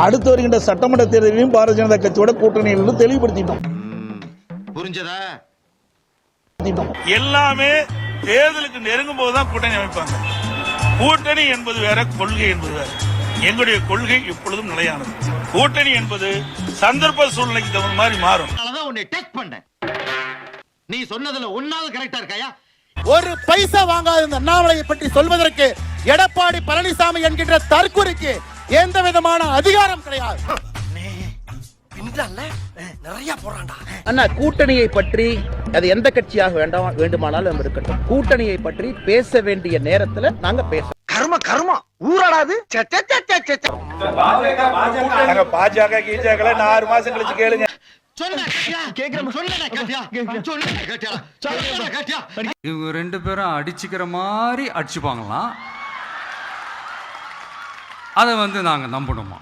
அடுத்து வருகின்ற சட்டமன்ற தேர்தலிலும் பாரதிய ஜனதா கட்சியோட கூட்டணியில் தெளிவுபடுத்திட்டோம். புரிஞ்சதா? எல்லாமே தேர்தலுக்கு நெருங்கும் போதுதான் கூட்டணி அமைப்பாங்க. கூட்டணி என்பது வேற, கொள்கை என்பது வேற. எங்களுடைய கொள்கை எப்பொழுதும் நிலையானது. கூட்டணி என்பது சந்தர்ப்ப சூழ்நிலைக்கு தகுந்த மாதிரி மாறும். உன்னை டெஸ்ட் பண்ணேன். நீ சொன்னதுல ஒன்னாவது கரெக்டா இருக்காயா? ஒரு பைசா வாங்காத இந்த அண்ணாமலையை பற்றி சொல்வதற்கு எடப்பாடி பழனிசாமி என்கின்ற தற்குறிக்கு எந்த விதமான அதிகாரம் கிடையாது. அண்ணா, கூட்டணியை பற்றி அது எந்த கட்சியாக வேண்டுமானாலும் இருக்கட்டும், கூட்டணியை பற்றி பேச வேண்டிய நேரத்துல நாங்க பேச கர்ம ஊராடாது. பாஜக கீஜாக்களை 6 மாசம் கழிச்சு கேளுங்க. இவங்க 2 பேரும் அடிச்சுக்கிற மாதிரி அடிச்சுப்பாங்களாம். அதை நாங்க நம்பணுமா?